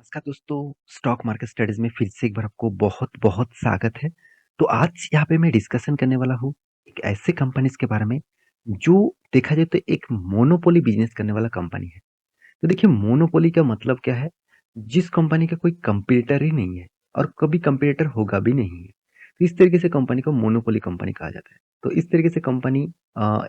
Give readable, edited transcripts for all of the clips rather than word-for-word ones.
नमस्कार दोस्तों, stock market studies में फिर से एक बार आपको बहुत-बहुत स्वागत है। तो आज यहाँ पे मैं डिस्कशन करने वाला हूँ, एक ऐसे कंपनीज़ के बारे में, जो देखा जाए तो एक मोनोपोली बिज़नेस करने वाला कंपनी है। तो देखिए मोनोपोली का मतलब क्या है? जिस कंपनी का कोई कंपटीटर ही नहीं है और कभी कंपटीटर होगा भी नहीं है। तो इस तरीके से कंपनी को मोनोपोली कंपनी कहा जाता है। तो इस तरीके से कंपनी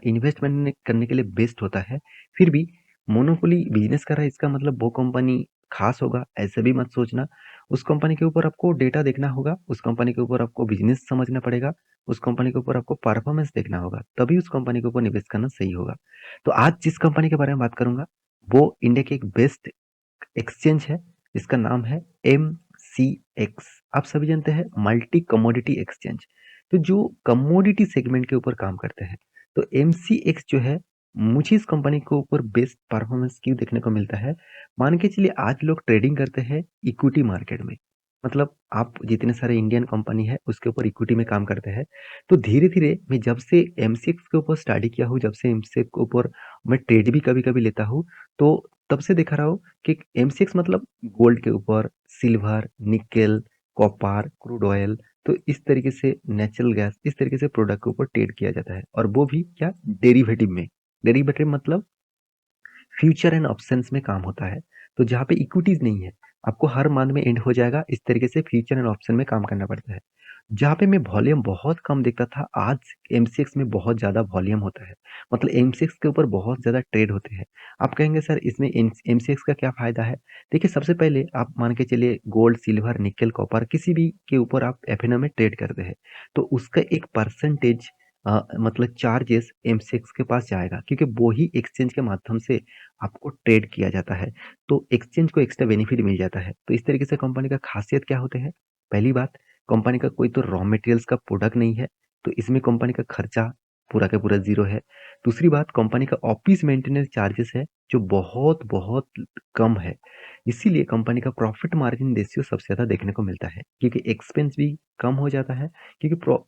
इन्वेस्टमेंट करने के लिए बेस्ट होता है। फिर भी मोनोपोली बिज़नेस कर रहा है इसका मतलब वो कंपनी खास होगा ऐसे भी मत सोचना। उस कंपनी के ऊपर आपको डेटा देखना होगा, उस कंपनी के ऊपर आपको बिज़नेस समझना पड़ेगा, उस कंपनी के ऊपर आपको परफॉर्मेंस देखना होगा, तभी उस कंपनी के ऊपर निवेश करना सही होगा। तो आज जिस कंपनी के बारे में बात करूँगा वो इंडिया की एक बेस्ट एक्सचेंज है, इसका नाम है एमसीएक्स। आप सभी जानते हैं मल्टी कमोडिटी एक्सचेंज। तो जो कमोडिटी सेगमेंट के ऊपर काम करते हैं, तो एमसीएक्स जो है मुझे इस कंपनी के ऊपर बेस्ट परफॉर्मेंस क्यों देखने को मिलता है। मान के चलिए आज लोग ट्रेडिंग करते हैं इक्विटी मार्केट में, मतलब आप जितने सारे इंडियन कंपनी है उसके ऊपर इक्विटी में काम करते हैं। तो धीरे धीरे मैं जब से एमसीएक्स के ऊपर स्टडी किया हूँ, जब से एमसीएक्स के ऊपर मैं ट्रेड भी कभी कभी लेता हूँ, तो तब से देखा रहा हूँ कि एमसीएक्स मतलब गोल्ड के ऊपर, silver, nickel, copper, crude oil, तो इस तरीके से नेचुरल गैस, इस तरीके से प्रोडक्ट के ऊपर ट्रेड किया जाता है और वो भी क्या डेरिवेटिव में। डेरिवेटिव मतलब फ्यूचर एंड ऑप्शंस में काम होता है। तो जहाँ पे इक्विटीज नहीं है, आपको हर मंथ में एंड हो जाएगा, इस तरीके से फ्यूचर एंड ऑप्शन में काम करना पड़ता है। जहाँ पे मैं वॉल्यूम बहुत कम देखता था, आज एमसीएक्स में बहुत ज़्यादा वॉल्यूम होता है। मतलब एमसीएक्स के ऊपर बहुत ज़्यादा ट्रेड होते हैं। आप कहेंगे सर इसमें एमसीएक्स का क्या फ़ायदा है? देखिए सबसे पहले आप मान के चलिए गोल्ड, सिल्वर, निकेल, कॉपर किसी भी के ऊपर आप एफएनओ में ट्रेड करते हैं, तो उसका एक परसेंटेज मतलब चार्जेस एमसीएक्स के पास जाएगा, क्योंकि वो ही एक्सचेंज के माध्यम से आपको ट्रेड किया जाता है। तो एक्सचेंज को एक्स्ट्रा बेनिफिट मिल जाता है। तो इस तरीके से कंपनी का खासियत क्या होते हैं? पहली बात, कंपनी का कोई तो रॉ मटेरियल्स का प्रोडक्ट नहीं है, तो इसमें कंपनी का खर्चा पूरा का पूरा ज़ीरो है। दूसरी बात, कंपनी का ऑफिस मेंटेनेंस चार्जेस है, जो बहुत-बहुत कम है। इसीलिए कंपनी का प्रॉफिट मार्जिन रेशियो सबसे ज़्यादा देखने को मिलता है, क्योंकि एक्सपेंस भी कम हो जाता है, क्योंकि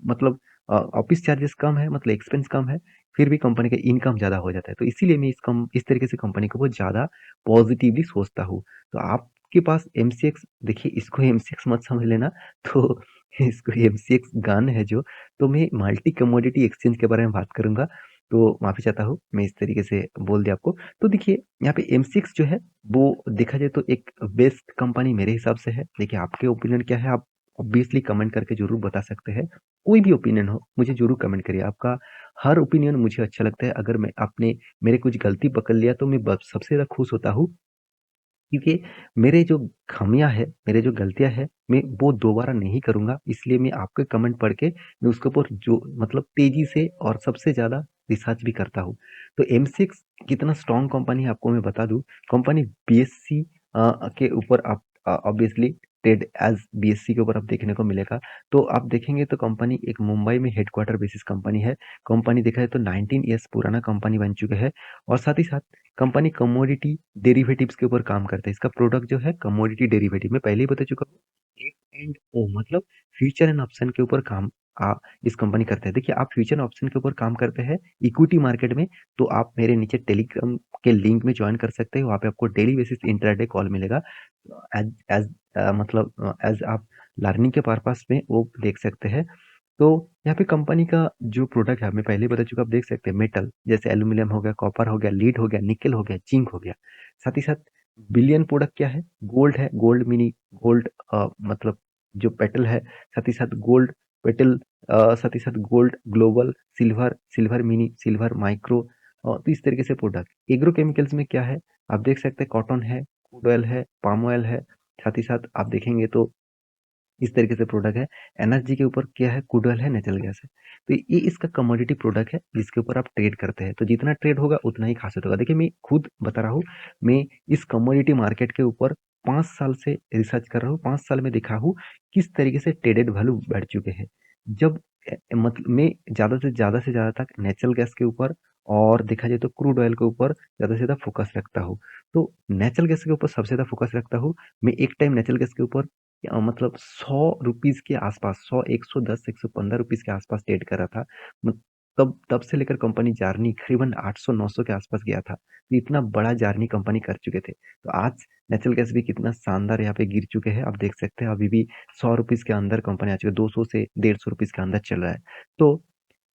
मतलब ऑफिस चार्जेस कम है, मतलब एक्सपेंस कम है, फिर भी कंपनी का इनकम ज़्यादा हो जाता है। तो इसीलिए मैं इस तरीके से कंपनी को बहुत ज़्यादा पॉजिटिवली सोचता हूँ। तो आपके पास एमसीएक्स, देखिए इसको एमसीएक्स मत समझ लेना, तो इसको एमसीएक्स गन है जो, तो मैं मल्टी कमोडिटी एक्सचेंज के बारे में बात करूँगा। तो माफ़ी चाहता हूँ, मैं इस तरीके से बोल दिया आपको। तो देखिए यहाँ पे एमसीएक्स जो है वो देखा जाए तो एक बेस्ट कंपनी मेरे हिसाब से है। देखिए आपके ओपिनियन क्या है, आप ऑब्वियसली कमेंट करके ज़रूर बता सकते हैं। कोई भी ओपिनियन हो, मुझे ज़रूर कमेंट करिए। आपका हर ओपिनियन मुझे अच्छा लगता है। अगर मैं आपने मेरे कुछ गलती पकड़ लिया तो मैं सबसे ज़्यादा खुश होता हूँ, क्योंकि मेरे जो खामियां है, मेरे जो गलतियां है, मैं वो दोबारा नहीं करूंगा। इसलिए मैं आपके कमेंट पढ़ के मैं उसके ऊपर जो मतलब तेजी से और सबसे ज्यादा रिसर्च भी करता हूँ। तो M6 कितना स्ट्रॉन्ग कंपनी है आपको मैं बता दूं। कंपनी बीएससी के ऊपर आप ऑब्वियसली ट्रेड एज बीएससी के ऊपर आप देखने को मिलेगा। तो आप देखेंगे तो कंपनी एक मुंबई में हेडक्वार्टर बेसिस कंपनी है। कंपनी देखा जाए तो 19 ईयर्स पुराना कंपनी बन चुका है। और साथ ही साथ कंपनी कमोडिटी डेरिवेटिव्स के ऊपर काम करता है। इसका प्रोडक्ट जो है कमोडिटी डेरिवेटिव, मैं पहले ही बता चुका हूँ। एफ एंड ओ मतलब फ्यूचर एंड ऑप्शन के ऊपर काम इस कंपनी करते हैं। देखिए आप फ्यूचर ऑप्शन के ऊपर काम करते हैं इक्विटी मार्केट में, तो आप मेरे नीचे टेलीग्राम के लिंक में ज्वाइन कर सकते हैं। वहाँ पे आपको डेली बेसिस इंटरडे कॉल मिलेगा। एज एज मतलब एज आप लर्निंग के पर्पस में वो देख सकते हैं। तो यहाँ पे कंपनी का जो प्रोडक्ट है मैं पहले ही बता चुका, आप देख सकते हैं मेटल जैसे एल्यूमिनियम हो गया, कॉपर हो गया, लीड हो गया, निकेल हो गया, जिंक हो गया। साथ ही साथ बिलियन प्रोडक्ट क्या है, गोल्ड है, गोल्ड मिनी गोल्ड, मतलब जो पेटल है, साथ ही साथ गोल्ड पेटल, साथ ही साथ gold global, silver, silver mini, silver micro. तो इस तरीके से प्रोडक्ट एग्रो केमिकल्स में क्या है, आप देख सकते हैं कॉटन है, क्रूड ऑयल है, पाम ऑयल है। साथ ही साथ आप देखेंगे तो इस तरीके से प्रोडक्ट है। एनर्जी के ऊपर क्या है, क्रूड ऑयल है, नेचुरल गैस है। तो ये इसका कमोडिटी प्रोडक्ट है जिसके ऊपर आप ट्रेड करते हैं। तो जितना ट्रेड होगा उतना ही खासियत होगा। देखिए मैं खुद बता रहा हूँ, मैं इस कमोडिटी मार्केट के ऊपर 5 साल से रिसर्च कर रहा हूँ। 5 साल में देखा हूँ किस तरीके से ट्रेडेड वैल्यू बढ़ चुके हैं। जब मतलब मैं ज़्यादा तक नेचुरल गैस के ऊपर और देखा जाए तो क्रूड ऑयल के ऊपर ज़्यादा से ज़्यादा फोकस रखता हूँ। तो नेचुरल गैस के ऊपर सबसे ज़्यादा फोकस रखता हूँ। मैं एक टाइम नेचुरल गैस के ऊपर मतलब 100 रुपीज़ के आसपास, 100, 110, 115 रुपीज़ के आसपास ट्रेड कर रहा था। तब से लेकर कंपनी जर्नी करीबन 800-900 के आसपास गया था। तो इतना बड़ा जर्नी कंपनी कर चुके थे। तो आज नेचुरल गैस भी कितना शानदार यहाँ पे गिर चुके हैं। आप देख सकते हैं अभी भी ₹100 के अंदर कंपनी आ चुकी है, 200 से ₹150 के अंदर चल रहा है। तो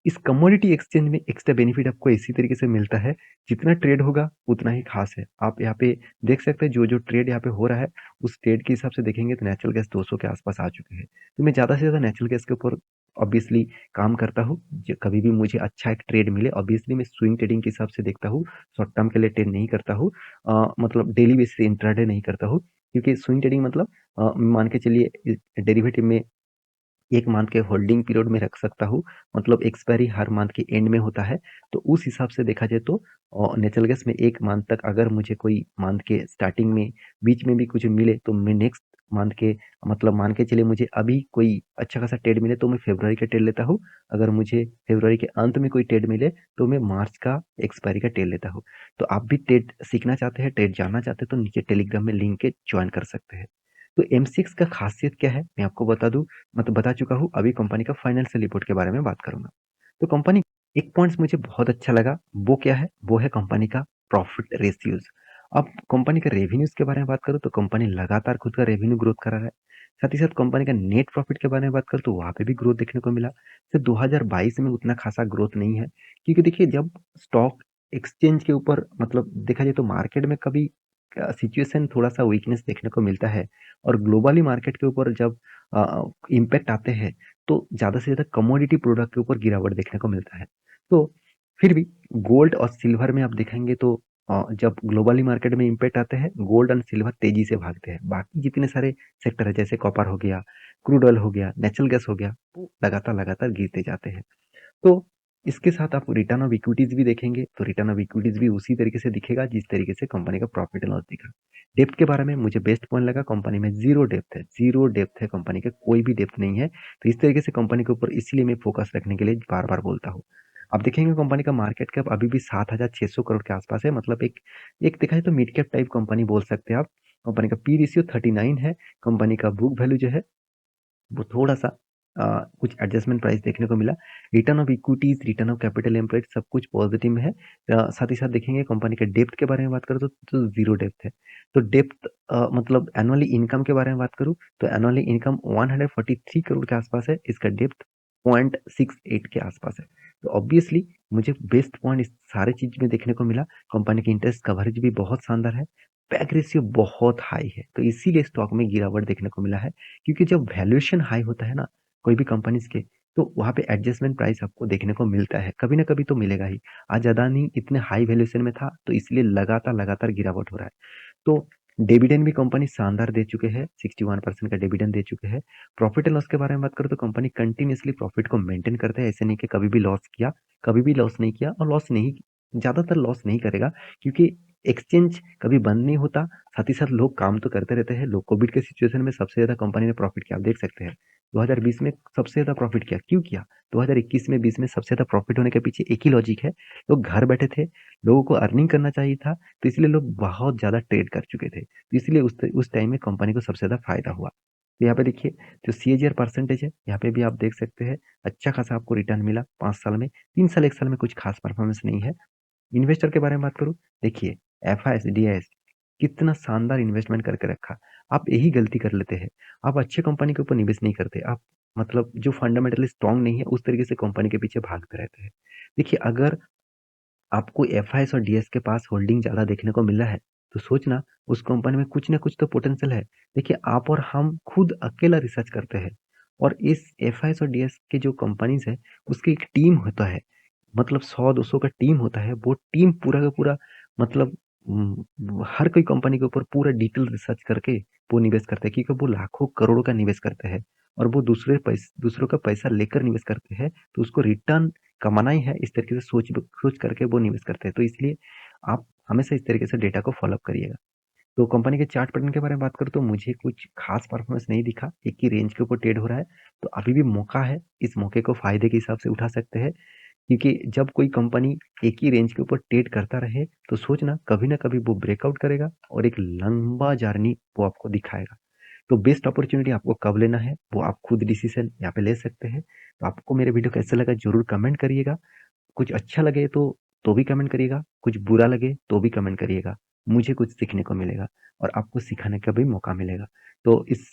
इस कमोडिटी एक्सचेंज में एक्स्ट्रा बेनिफिट आपको इसी तरीके से मिलता है, जितना ट्रेड होगा उतना ही खास है। आप यहाँ पे देख सकते हैं जो ट्रेड यहाँ पे हो रहा है, उस ट्रेड के हिसाब से देखेंगे तो नेचुरल गैस 200 के आसपास आ चुके हैं। तो मैं ज़्यादा से ज़्यादा नेचुरल गैस के ऊपर ऑब्वियसली काम करता हूँ। कभी भी मुझे अच्छा एक ट्रेड मिले, ऑब्वियसली मैं स्विंग ट्रेडिंग के हिसाब से देखता हूँ, शॉर्ट टर्म के लिए ट्रेड नहीं करता हूँ। मतलब डेली बेसिस इंट्राडे नहीं करता हूँ, क्योंकि स्विंग ट्रेडिंग मतलब मान के चलिए डेरिवेटिव में 1 मंथ के होल्डिंग पीरियड में रख सकता हूँ, मतलब एक्सपायरी हर मंथ के एंड में होता है। तो उस हिसाब से देखा जाए तो नेचुरल गैस में 1 मंथ तक अगर मुझे कोई मंथ के स्टार्टिंग में, बीच में भी कुछ मिले तो मैं नेक्स्ट मंथ के, मतलब मान के चलिए मुझे अभी कोई अच्छा खासा ट्रेड मिले तो मैं फरवरी का ट्रेड लेता हूँ। अगर मुझे फरवरी के अंत में कोई ट्रेड मिले तो मैं मार्च का एक्सपायरी का ट्रेड लेता हूँ। तो आप भी ट्रेड सीखना चाहते हैं, ट्रेड जानना चाहते हैं तो नीचे टेलीग्राम में लिंक के जॉइन कर सकते हैं। तो एमसीएक्स का खासियत क्या है मैं आपको बता दूं, मतलब बता चुका हूँ। अभी कंपनी का फाइनेंशियल रिपोर्ट के बारे में बात करूंगा। तो कंपनी, एक पॉइंट्स मुझे बहुत अच्छा लगा, वो क्या है, वो है कंपनी का प्रॉफिट रेशियोज। अब कंपनी का रेवेन्यूज के बारे में बात करूँ तो कंपनी लगातार खुद का रेवेन्यू ग्रोथ करा रहा है। साथ ही साथ कंपनी का नेट प्रॉफिट के बारे में बात करूँ तो वहां पे भी ग्रोथ देखने को मिला। सिर्फ 2022 में उतना खासा ग्रोथ नहीं है, क्योंकि देखिए जब स्टॉक एक्सचेंज के ऊपर, मतलब देखा जाए तो मार्केट में कभी सिचुएशन थोड़ा सा वीकनेस देखने को मिलता है, और ग्लोबली मार्केट के ऊपर जब इम्पैक्ट आते हैं तो ज़्यादा से ज़्यादा कमोडिटी प्रोडक्ट के ऊपर गिरावट देखने को मिलता है। तो फिर भी गोल्ड और सिल्वर में आप देखेंगे तो जब ग्लोबली मार्केट में इम्पैक्ट आते हैं, गोल्ड एंड सिल्वर तेजी से भागते हैं। बाकी जितने सारे सेक्टर है जैसे कॉपर हो गया, क्रूड ऑयल हो गया, नेचुरल गैस हो गया, वो लगातार लगातार गिरते जाते हैं। तो इसके साथ आप रिटर्न ऑफ इक्विटीज भी देखेंगे तो रिटर्न ऑफ इक्विटीज भी उसी तरीके से दिखेगा जिस तरीके से कंपनी का प्रॉफिट एंड लॉस दिखा। डेप्थ के बारे में मुझे बेस्ट पॉइंट लगा, कंपनी में जीरो डेप्थ है, जीरो डेप्थ है कंपनी का, कोई भी डेप्थ नहीं है। तो इस तरीके से कंपनी के ऊपर इसलिए मैं फोकस रखने के लिए बार बार बोलता हूँ। आप देखेंगे कंपनी का मार्केट कैप अभी भी 7,600 करोड़ के आसपास है, मतलब एक एक देखा जाए तो मिड कैप टाइप कंपनी बोल सकते हैं आप। कंपनी का पी रेशियो 39 है। कंपनी का बुक वैल्यू जो है वो थोड़ा-सा कुछ एडजस्टमेंट प्राइस देखने को मिला। Return of equities, return of capital employed सब कुछ पॉजिटिव में है। साथ ही साथ देखेंगे कंपनी के डेप्थ के बारे में बात करूँ तो ज़ीरो डेप्थ है। तो डेप्थ मतलब एनुअली इनकम के बारे में बात करूँ तो एनुअली इनकम 143 करोड़ के आसपास है। इसका डेप्थ 0.68 के आसपास है। तो ऑब्वियसली मुझे बेस्ट पॉइंट इस सारे चीज़ में देखने को मिला। कंपनी की इंटरेस्ट कवरेज भी बहुत शानदार है। पैक रेशियो बहुत हाई है, तो इसीलिए स्टॉक में गिरावट देखने को मिला है। क्योंकि जब वैल्यूएशन हाई होता है ना कोई भी कंपनीज के, तो वहां पे एडजस्टमेंट प्राइस आपको देखने को मिलता है, कभी ना कभी तो मिलेगा ही। आज अदानी इतने हाई वैल्यूएशन में था तो इसलिए लगातार लगातार गिरावट हो रहा है। तो डिविडेंड भी कंपनी शानदार दे चुके हैं, 61% का डिविडेंड दे चुके हैं। प्रॉफिट एंड लॉस के बारे में बात करूँ तो कंपनी कंटिन्यूसली प्रॉफिट को मेंटेन करते हैं, ऐसे नहीं कि कभी भी लॉस किया, कभी भी लॉस नहीं किया, और लॉस नहीं, ज्यादातर लॉस नहीं करेगा, क्योंकि एक्सचेंज कभी बंद नहीं होता। साथ ही साथ लोग काम तो करते रहते हैं। लोग कोविड के सिचुएशन में सबसे ज्यादा कंपनी ने प्रॉफिट किया, आप देख सकते हैं 2020 में सबसे ज्यादा प्रॉफिट किया, क्यों किया? 2021 में 20 में सबसे ज्यादा प्रॉफिट होने के पीछे एक ही लॉजिक है, लोग घर बैठे थे, लोगों को अर्निंग करना चाहिए था, तो इसलिए लोग बहुत ज्यादा ट्रेड कर चुके थे, तो इसलिए उस टाइम में कंपनी को सबसे ज्यादा फायदा हुआ। तो यहाँ पे देखिए जो सीएजीआर परसेंटेज है, यहाँ पे भी आप देख सकते हैं अच्छा खासा आपको रिटर्न मिला 5 साल में। 3 साल 1 साल में कुछ खास परफॉर्मेंस नहीं है। इन्वेस्टर के बारे में बात करूँ, देखिए एफआईएस डीआईएस कितना शानदार इन्वेस्टमेंट करके रखा। आप यही गलती कर लेते हैं, आप अच्छे कंपनी के ऊपर निवेश नहीं करते, आप मतलब जो फंडामेंटली स्ट्रांग नहीं है उस तरीके से कंपनी के पीछे भागते रहते हैं। देखिए अगर आपको एफआईएस और डीएस के पास होल्डिंग ज्यादा देखने को मिल रहा है तो सोचना उस कंपनी में कुछ ना कुछ तो पोटेंशियल है। देखिए आप और हम खुद अकेला रिसर्च करते हैं, और इस एफआईएस और डीएस के जो कंपनीज है उसकी एक टीम होता है, मतलब 100-200 का टीम होता है। वो टीम पूरा का पूरा, मतलब हर कोई कंपनी के ऊपर पूरा डिटेल रिसर्च करके वो निवेश करते हैं, क्योंकि वो लाखों करोड़ों का निवेश करते हैं, और वो दूसरों का पैसा लेकर निवेश करते हैं, तो उसको रिटर्न कमाना ही है। इस तरीके से सोच सोच करके वो निवेश करते हैं। तो इसलिए आप हमेशा इस तरीके से डेटा को फॉलो करिएगा। तो कंपनी के चार्ट पैटर्न के बारे में बात करूँ तो मुझे कुछ खास परफॉर्मेंस नहीं दिखा, एक ही रेंज के ऊपर ट्रेड हो रहा है। तो अभी भी मौका है, इस मौके को फायदे के हिसाब से उठा सकते हैं, क्योंकि जब कोई कंपनी एक ही रेंज के ऊपर ट्रेड करता रहे तो सोचना कभी ना कभी वो ब्रेकआउट करेगा और एक लंबा जर्नी वो आपको दिखाएगा। तो बेस्ट अपॉर्चुनिटी आपको कब लेना है वो आप खुद डिसीजन यहाँ पे ले सकते हैं। तो आपको मेरे वीडियो कैसे लगा जरूर कमेंट करिएगा। कुछ अच्छा लगे तो भी कमेंट करिएगा, कुछ बुरा लगे तो भी कमेंट करिएगा। मुझे कुछ सीखने को मिलेगा और आपको सिखाने का भी मौका मिलेगा। तो इस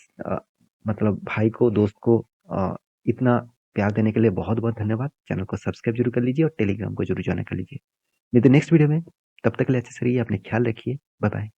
मतलब भाई को, दोस्त को इतना प्यार देने के लिए बहुत-बहुत धन्यवाद। चैनल को सब्सक्राइब ज़रूर कर लीजिए और टेलीग्राम को ज़रूर जॉइन कर लीजिए। मिलते हैं नेक्स्ट वीडियो में, तब तक के लिए अच्छे से रहिए, अपना ख्याल रखिए। Bye bye.